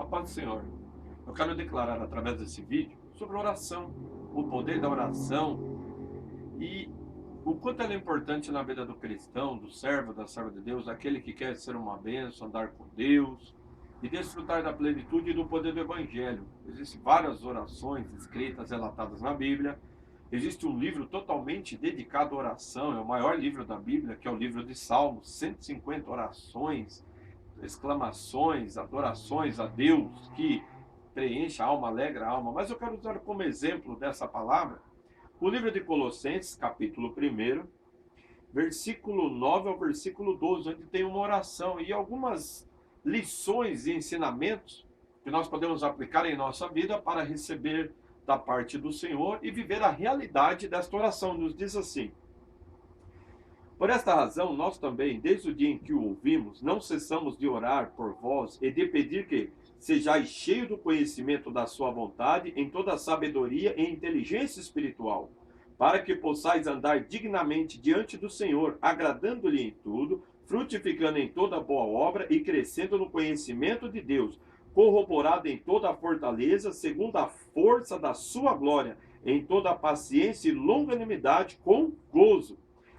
A paz do Senhor. Eu quero declarar através desse vídeo sobre oração, o poder da oração e o quanto ela é importante na vida do cristão, do servo, da serva de Deus, aquele que quer ser uma bênção, andar com Deus e desfrutar da plenitude e do poder do Evangelho. Existem várias orações escritas, relatadas na Bíblia. Existe um livro totalmente dedicado à oração, é o maior livro da Bíblia, que é o livro de Salmos, 150 orações, exclamações, adorações a Deus, que preenche a alma, alegra a alma. Mas eu quero usar como exemplo dessa palavra o livro de Colossenses, capítulo 1, versículo 9 ao versículo 12, onde tem uma oração e algumas lições e ensinamentos que nós podemos aplicar em nossa vida para receber da parte do Senhor e viver a realidade desta oração. Nos diz assim: por esta razão, nós também, desde o dia em que o ouvimos, não cessamos de orar por vós e de pedir que sejais cheio do conhecimento da sua vontade, em toda a sabedoria e inteligência espiritual, para que possais andar dignamente diante do Senhor, agradando-lhe em tudo, frutificando em toda boa obra e crescendo no conhecimento de Deus, corroborado em toda a fortaleza, segundo a força da sua glória, em toda a paciência e longanimidade, com gozo,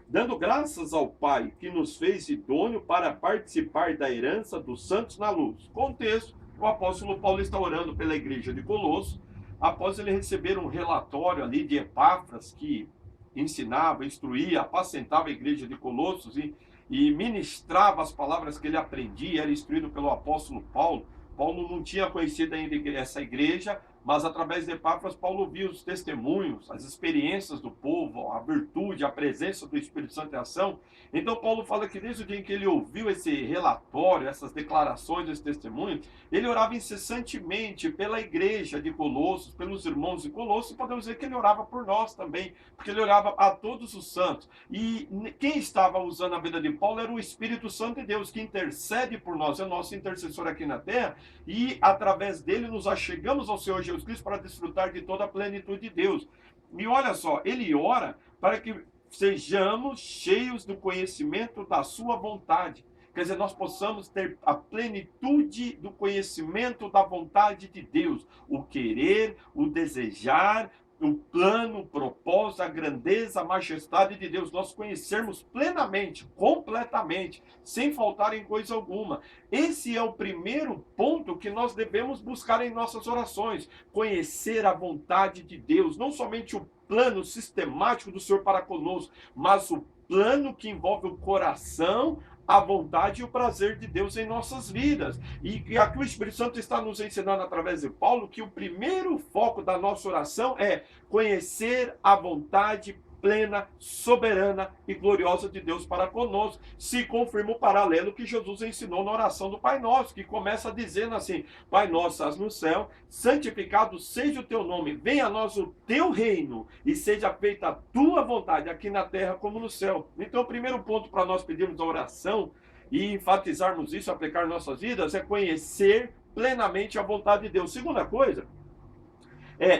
dando graças ao Pai, que nos fez idôneo para participar da herança dos santos na luz. Contexto: o apóstolo Paulo está orando pela igreja de Colosso, após ele receber um relatório ali de Epáfras, que ensinava, instruía, apacentava a igreja de Colossos e ministrava as palavras que ele aprendia, era instruído pelo apóstolo Paulo. Paulo não tinha conhecido ainda essa igreja, mas através de Epáfras, Paulo viu os testemunhos, as experiências do povo, a virtude, a presença do Espírito Santo em ação. Então Paulo fala que desde o dia em que ele ouviu esse relatório, essas declarações, esse testemunho, ele orava incessantemente pela igreja de Colossos, pelos irmãos de Colossos, e podemos dizer que ele orava por nós também, porque ele orava a todos os santos. E quem estava usando a vida de Paulo era o Espírito Santo de Deus, que intercede por nós, é o nosso intercessor aqui na terra, e através dele nos achegamos ao Senhor Jesus Cristo para desfrutar de toda a plenitude de Deus. E olha só, ele ora para que sejamos cheios do conhecimento da sua vontade. Quer dizer, nós possamos ter a plenitude do conhecimento da vontade de Deus, o querer, o desejar, o plano, o propósito, a grandeza, a majestade de Deus, nós conhecermos plenamente, completamente, sem faltar em coisa alguma. Esse é o primeiro ponto que nós devemos buscar em nossas orações: conhecer a vontade de Deus, não somente o plano sistemático do Senhor para conosco, mas o plano que envolve o coração, a vontade e o prazer de Deus em nossas vidas. E aqui o Espírito Santo está nos ensinando através de Paulo que o primeiro foco da nossa oração é conhecer a vontade plena, soberana e gloriosa de Deus para conosco. Se confirma o paralelo que Jesus ensinou na oração do Pai Nosso, que começa dizendo assim: Pai nosso, estás no céu, santificado seja o teu nome, venha a nós o teu reino e seja feita a tua vontade aqui na terra como no céu. Então o primeiro ponto para nós pedirmos a oração e enfatizarmos isso, aplicar em nossas vidas, é conhecer plenamente a vontade de Deus. Segunda coisa,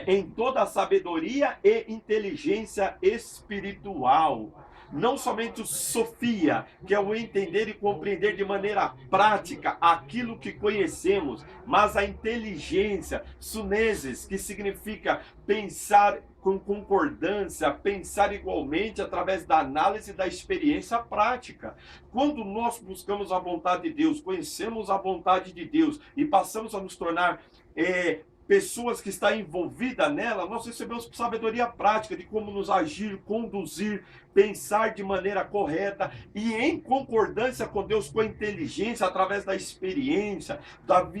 em toda a sabedoria e inteligência espiritual. Não somente o sofia, que é o entender e compreender de maneira prática aquilo que conhecemos, mas a inteligência, suneses, que significa pensar com concordância, pensar igualmente através da análise da experiência prática. Quando nós buscamos a vontade de Deus, conhecemos a vontade de Deus e passamos a nos tornar pessoas que estão envolvidas nela, nós recebemos sabedoria prática de como nos agir, conduzir, pensar de maneira correta e em concordância com Deus, com a inteligência, através da experiência,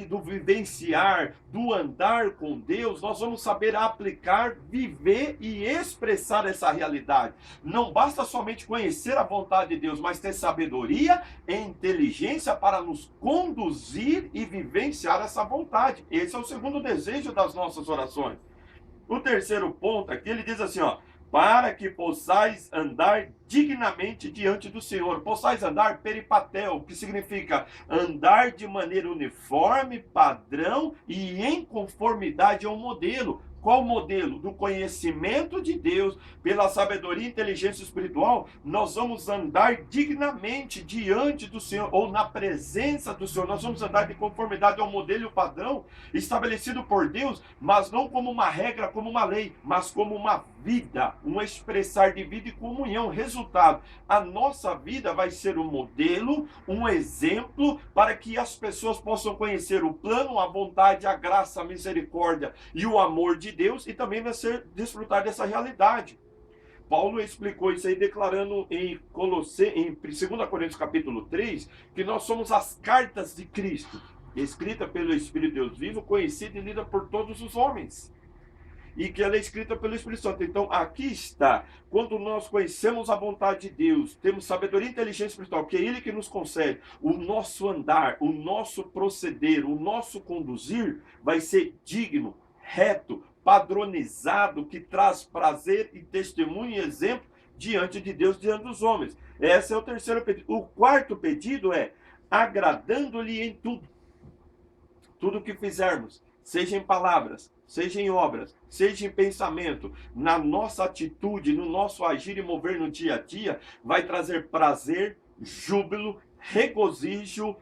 do vivenciar, do andar com Deus, nós vamos saber aplicar, viver e expressar essa realidade. Não basta somente conhecer a vontade de Deus, mas ter sabedoria e inteligência para nos conduzir e vivenciar essa vontade. Esse é o segundo desejo das nossas orações. O terceiro ponto aqui, ele diz assim, para que possais andar dignamente diante do Senhor. Possais andar peripatel, que significa andar de maneira uniforme, padrão e em conformidade ao modelo, Qual modelo? Do conhecimento de Deus, pela sabedoria e inteligência espiritual, nós vamos andar dignamente diante do Senhor, ou na presença do Senhor. Nós vamos andar de conformidade ao modelo e ao padrão estabelecido por Deus, mas não como uma regra, como uma lei, mas como uma vida, um expressar de vida e comunhão. Resultado, a nossa vida vai ser um modelo, um exemplo, para que as pessoas possam conhecer o plano, a vontade, a graça, a misericórdia e o amor de Deus, e também vai ser desfrutar dessa realidade. Paulo explicou isso aí declarando em 2 Coríntios capítulo 3, que nós somos as cartas de Cristo, escrita pelo Espírito de Deus vivo, conhecida e lida por todos os homens, e que ela é escrita pelo Espírito Santo. Então aqui está, quando nós conhecemos a vontade de Deus, temos sabedoria e inteligência espiritual, que é Ele que nos concede, o nosso andar, o nosso proceder, o nosso conduzir vai ser digno, reto, padronizado, que traz prazer e testemunho e exemplo diante de Deus, diante dos homens. Esse é o terceiro pedido. O quarto pedido é agradando-lhe em tudo. Tudo que fizermos, seja em palavras, seja em obras, seja em pensamento, na nossa atitude, no nosso agir e mover no dia a dia, vai trazer prazer, júbilo, regozijo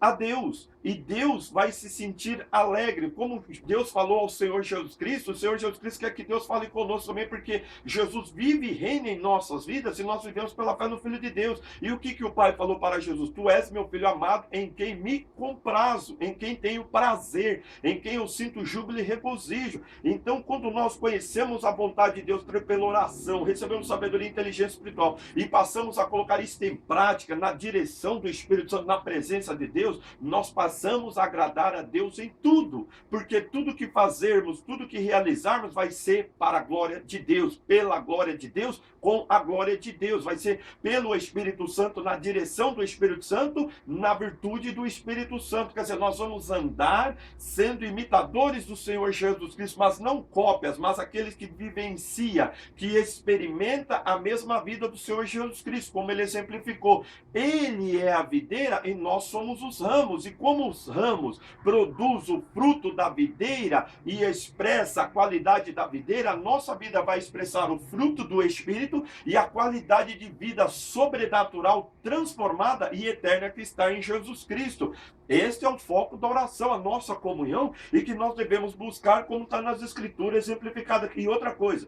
a Deus. E Deus vai se sentir alegre. Como Deus falou ao Senhor Jesus Cristo, o Senhor Jesus Cristo quer que Deus fale conosco também, porque Jesus vive e reina em nossas vidas, e nós vivemos pela fé no Filho de Deus. E o que o Pai falou para Jesus? Tu és meu Filho amado, em quem me comprazo, em quem tenho prazer, em quem eu sinto júbilo e regozijo. Então, quando nós conhecemos a vontade de Deus pela oração, recebemos sabedoria e inteligência espiritual, e passamos a colocar isso em prática, na direção do Espírito Santo, na presença de Deus, nós passamos a agradar a Deus em tudo, porque tudo que fazermos, tudo que realizarmos vai ser para a glória de Deus, pela glória de Deus, com a glória de Deus, vai ser pelo Espírito Santo, na direção do Espírito Santo, na virtude do Espírito Santo. Quer dizer, nós vamos andar sendo imitadores do Senhor Jesus Cristo, mas não cópias, mas aqueles que vivencia, que experimenta a mesma vida do Senhor Jesus Cristo, como ele exemplificou. Ele é a videira e nós somos os ramos, e como os ramos produz o fruto da videira e expressa a qualidade da videira, a nossa vida vai expressar o fruto do Espírito e a qualidade de vida sobrenatural, transformada e eterna que está em Jesus Cristo. Este é o foco da oração, a nossa comunhão, e que nós devemos buscar, como está nas Escrituras exemplificado aqui. E outra coisa,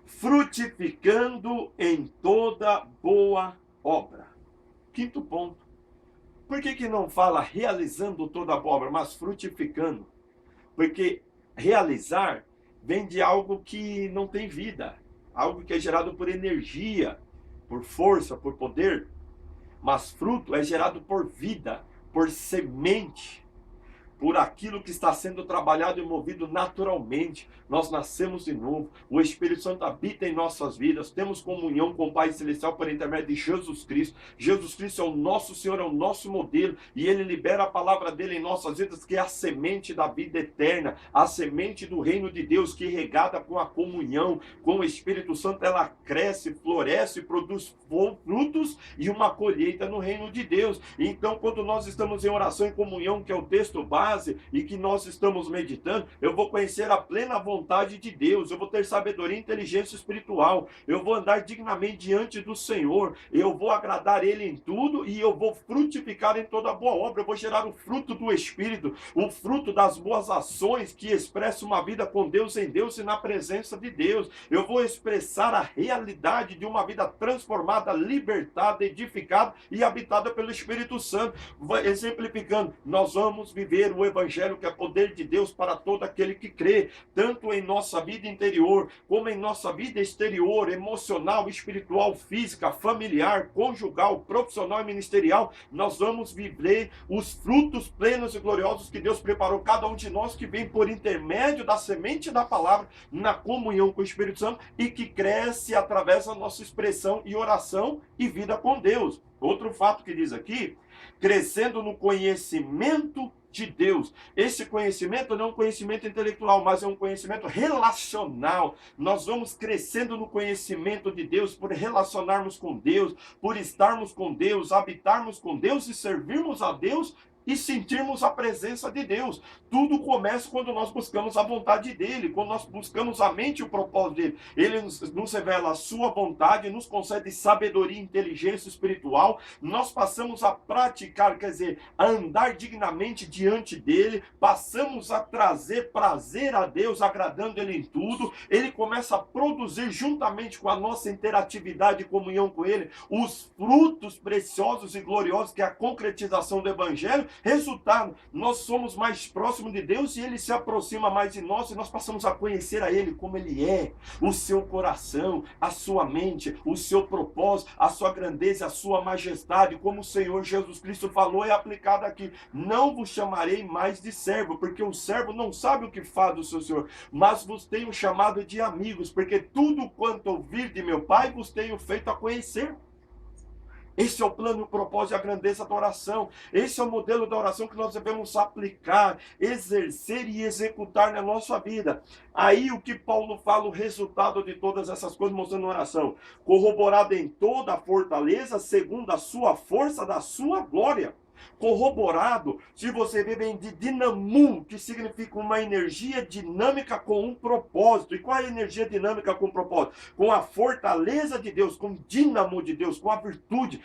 frutificando em toda boa obra. Quinto ponto. Por que não fala realizando toda a obra, mas frutificando? Porque realizar vem de algo que não tem vida, algo que é gerado por energia, por força, por poder. Mas fruto é gerado por vida, por semente, por aquilo que está sendo trabalhado e movido naturalmente. Nós nascemos de novo, o Espírito Santo habita em nossas vidas, temos comunhão com o Pai Celestial por intermédio de Jesus Cristo. Jesus Cristo é o nosso Senhor, é o nosso modelo, e Ele libera a palavra dele em nossas vidas, que é a semente da vida eterna, a semente do reino de Deus, que regada com a comunhão com o Espírito Santo, ela cresce, floresce, produz frutos e uma colheita no reino de Deus. Então, quando nós estamos em oração e comunhão, que é o texto básico, e que nós estamos meditando, eu vou conhecer a plena vontade de Deus, eu vou ter sabedoria e inteligência espiritual, eu vou andar dignamente diante do Senhor, eu vou agradar Ele em tudo, e eu vou frutificar em toda boa obra, eu vou gerar o fruto do Espírito, o fruto das boas ações que expressam uma vida com Deus, em Deus e na presença de Deus. Eu vou expressar a realidade de uma vida transformada, libertada, edificada e habitada pelo Espírito Santo. Exemplificando, nós vamos viver o Evangelho, que é poder de Deus para todo aquele que crê, tanto em nossa vida interior, como em nossa vida exterior, emocional, espiritual, física, familiar, conjugal, profissional e ministerial. Nós vamos viver os frutos plenos e gloriosos que Deus preparou cada um de nós, que vem por intermédio da semente da palavra, na comunhão com o Espírito Santo, e que cresce através da nossa expressão e oração e vida com Deus. Outro fato que diz aqui, crescendo no conhecimento de Deus. Esse conhecimento não é um conhecimento intelectual, mas é um conhecimento relacional. Nós vamos crescendo no conhecimento de Deus por relacionarmos com Deus, por estarmos com Deus, habitarmos com Deus e servirmos a Deus e sentirmos a presença de Deus. Tudo começa quando nós buscamos a vontade dele, quando nós buscamos a mente e o propósito dele. Ele nos revela a sua vontade, nos concede sabedoria e inteligência espiritual. Nós passamos a praticar, quer dizer, a andar dignamente diante dele, passamos a trazer prazer a Deus, agradando ele em tudo. Ele começa a produzir, juntamente com a nossa interatividade e comunhão com ele, os frutos preciosos e gloriosos que é a concretização do evangelho. Resultado, nós somos mais próximos de Deus e ele se aproxima mais de nós e nós passamos a conhecer a ele como ele é, o seu coração, a sua mente, o seu propósito, a sua grandeza, a sua majestade, como o Senhor Jesus Cristo falou e é aplicado aqui. Não vos chamarei mais de servo, porque o servo não sabe o que faz do seu Senhor, mas vos tenho chamado de amigos, porque tudo quanto ouvir de meu Pai vos tenho feito a conhecer. Esse é o plano, o propósito e a grandeza da oração. Esse é o modelo da oração que nós devemos aplicar, exercer e executar na nossa vida. Aí o que Paulo fala, o resultado de todas essas coisas, mostrando na oração. Corroborado em toda a fortaleza, segundo a sua força da sua glória. Corroborado, se você vê, vem de dinamum, que significa uma energia dinâmica com um propósito. E qual é a energia dinâmica com um propósito? Com a fortaleza de Deus, com o dínamo de Deus, com a virtude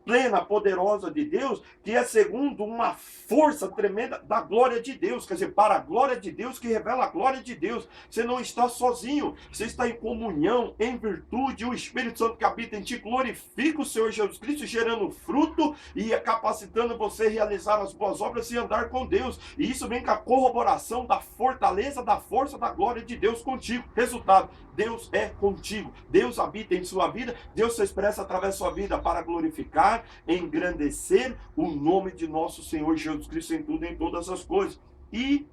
plena, poderosa de Deus, que é segundo uma força tremenda da glória de Deus, quer dizer, para a glória de Deus, que revela a glória de Deus. Você não está sozinho, você está em comunhão, em virtude, o Espírito Santo que habita em ti glorifica o Senhor Jesus Cristo, gerando fruto e capacitando você a realizar as boas obras e andar com Deus. E isso vem com a corroboração da fortaleza, da força, da glória de Deus contigo. Resultado, Deus é contigo, Deus habita em sua vida, Deus se expressa através da sua vida para glorificar, engrandecer o nome de nosso Senhor Jesus Cristo em tudo e em todas as coisas. E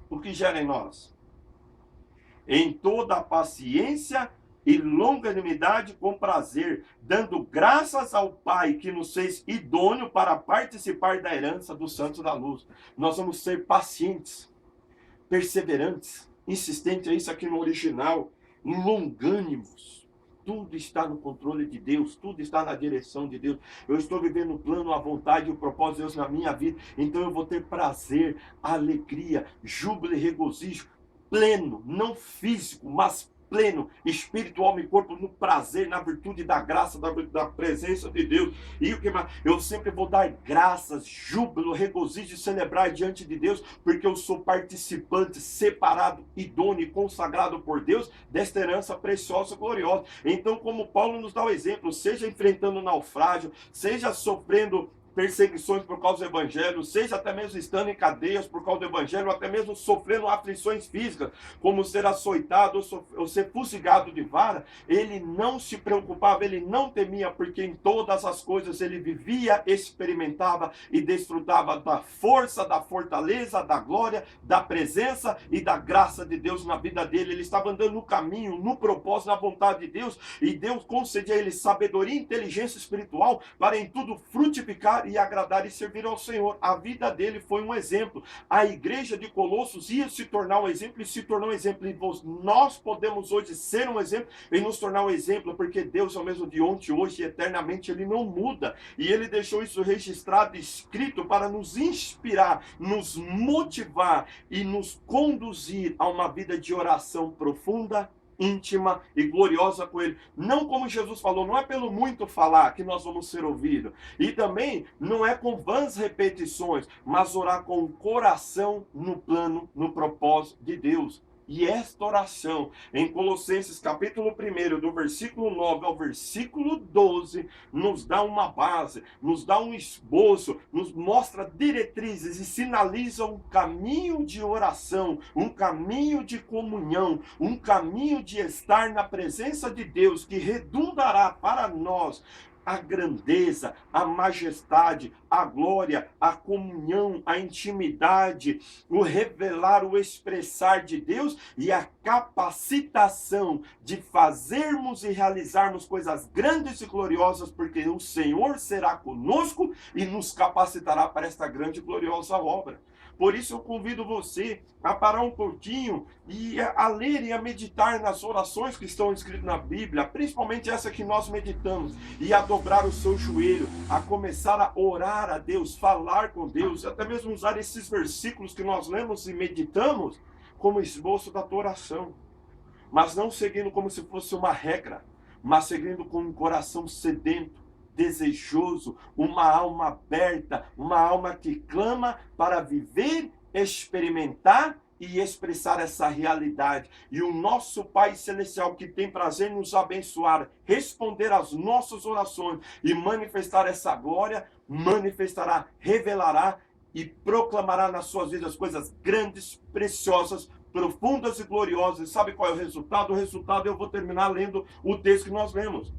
o que gera em nós? Em toda a paciência e longanimidade com prazer, dando graças ao Pai que nos fez idôneo para participar da herança dos santos da luz. Nós vamos ser pacientes, perseverantes, insistentes, é isso aqui no original, longânimos. Tudo está no controle de Deus, tudo está na direção de Deus. Eu estou vivendo o plano, a vontade e o propósito de Deus na minha vida. Então eu vou ter prazer, alegria, júbilo e regozijo pleno, não físico, mas pleno, espírito, alma e corpo, no prazer, na virtude da graça, da presença de Deus. E o que mais? Eu sempre vou dar graças, júbilo, regozijo e celebrar diante de Deus, porque eu sou participante, separado, idôneo e consagrado por Deus desta herança preciosa e gloriosa. Então, como Paulo nos dá o exemplo, seja enfrentando naufrágio, seja sofrendo perseguições por causa do evangelho, seja até mesmo estando em cadeias por causa do evangelho, ou até mesmo sofrendo aflições físicas, como ser açoitado ou ser fuzigado de vara, ele não se preocupava, ele não temia, porque em todas as coisas ele vivia, experimentava e desfrutava da força, da fortaleza, da glória, da presença e da graça de Deus na vida dele. Ele estava andando no caminho, no propósito, na vontade de Deus, e Deus concedia a ele sabedoria e inteligência espiritual para em tudo frutificar e agradar e servir ao Senhor. A vida dele foi um exemplo. A igreja de Colossos ia se tornar um exemplo e se tornou um exemplo. E nós podemos hoje ser um exemplo e nos tornar um exemplo, porque Deus é o mesmo de ontem, hoje e eternamente. Ele não muda. E ele deixou isso registrado, escrito, para nos inspirar, nos motivar e nos conduzir a uma vida de oração profunda, íntima e gloriosa com ele. Não como Jesus falou, não é pelo muito falar que nós vamos ser ouvidos. E também não é com vãs repetições, mas orar com o coração no plano, no propósito de Deus. E esta oração, em Colossenses capítulo 1, do versículo 9 ao versículo 12, nos dá uma base, nos dá um esboço, nos mostra diretrizes e sinaliza um caminho de oração, um caminho de comunhão, um caminho de estar na presença de Deus, que redundará para nós a grandeza, a majestade, a glória, a comunhão, a intimidade, o revelar, o expressar de Deus e a capacitação de fazermos e realizarmos coisas grandes e gloriosas, porque o Senhor será conosco e nos capacitará para esta grande e gloriosa obra. Por isso eu convido você a parar um pouquinho e a ler e a meditar nas orações que estão escritas na Bíblia, principalmente essa que nós meditamos, e a dobrar o seu joelho, a começar a orar orar a Deus, falar com Deus, até mesmo usar esses versículos que nós lemos e meditamos como esboço da tua oração. Mas não seguindo como se fosse uma regra, mas seguindo com um coração sedento, desejoso, uma alma aberta, uma alma que clama para viver, experimentar e expressar essa realidade. E o nosso Pai Celestial, que tem prazer em nos abençoar, responder às nossas orações e manifestar essa glória, manifestará, revelará e proclamará nas suas vidas coisas grandes, preciosas, profundas e gloriosas. E sabe qual é o resultado? O resultado, eu vou terminar lendo o texto que nós lemos.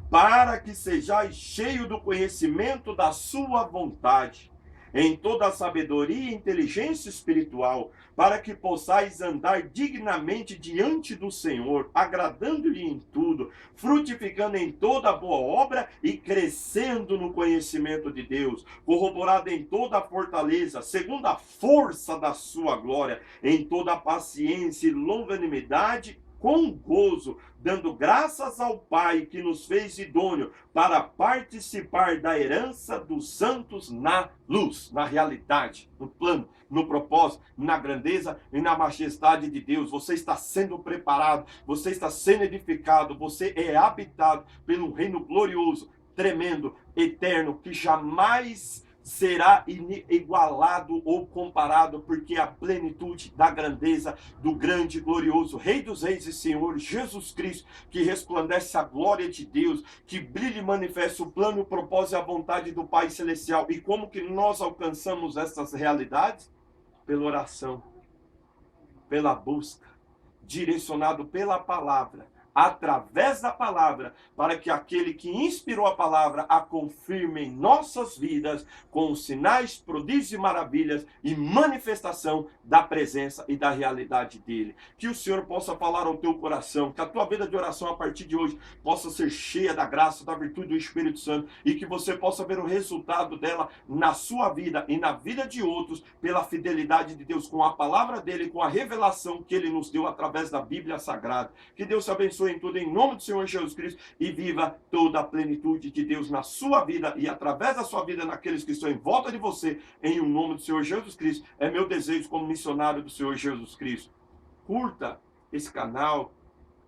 Para que sejais cheio do conhecimento da sua vontade, em toda a sabedoria e inteligência espiritual, para que possais andar dignamente diante do Senhor, agradando-lhe em tudo, frutificando em toda boa obra e crescendo no conhecimento de Deus, corroborado em toda a fortaleza, segundo a força da sua glória, em toda a paciência e longanimidade, com gozo, dando graças ao Pai que nos fez idôneo para participar da herança dos santos na luz, na realidade, no plano, no propósito, na grandeza e na majestade de Deus. Você está sendo preparado, você está sendo edificado, você é habitado pelo reino glorioso, tremendo, eterno, que jamais será igualado ou comparado, porque a plenitude da grandeza do grande e glorioso Rei dos Reis e Senhor Jesus Cristo, que resplandece a glória de Deus, que brilha e manifesta o plano, o propósito e a vontade do Pai Celestial. E como que nós alcançamos essas realidades? Pela oração, pela busca, direcionado pela palavra, através da palavra, para que aquele que inspirou a palavra a confirme em nossas vidas com sinais, prodígios e maravilhas e manifestação da presença e da realidade dele. Que o Senhor possa falar ao teu coração, que a tua vida de oração a partir de hoje possa ser cheia da graça, da virtude do Espírito Santo e que você possa ver o resultado dela na sua vida e na vida de outros pela fidelidade de Deus com a palavra dele, com a revelação que ele nos deu através da Bíblia Sagrada. Que Deus te abençoe em tudo, em nome do Senhor Jesus Cristo, e viva toda a plenitude de Deus na sua vida e através da sua vida naqueles que estão em volta de você, em o nome do Senhor Jesus Cristo. É meu desejo como missionário do Senhor Jesus Cristo. Curta esse canal,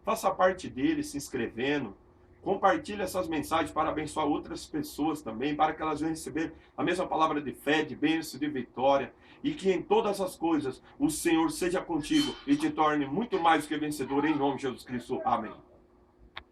faça parte dele se inscrevendo, compartilhe essas mensagens para abençoar outras pessoas também, para que elas venham receber a mesma palavra de fé, de bênção, de vitória, e que em todas as coisas o Senhor seja contigo e te torne muito mais do que vencedor, em nome de Jesus Cristo. Amém.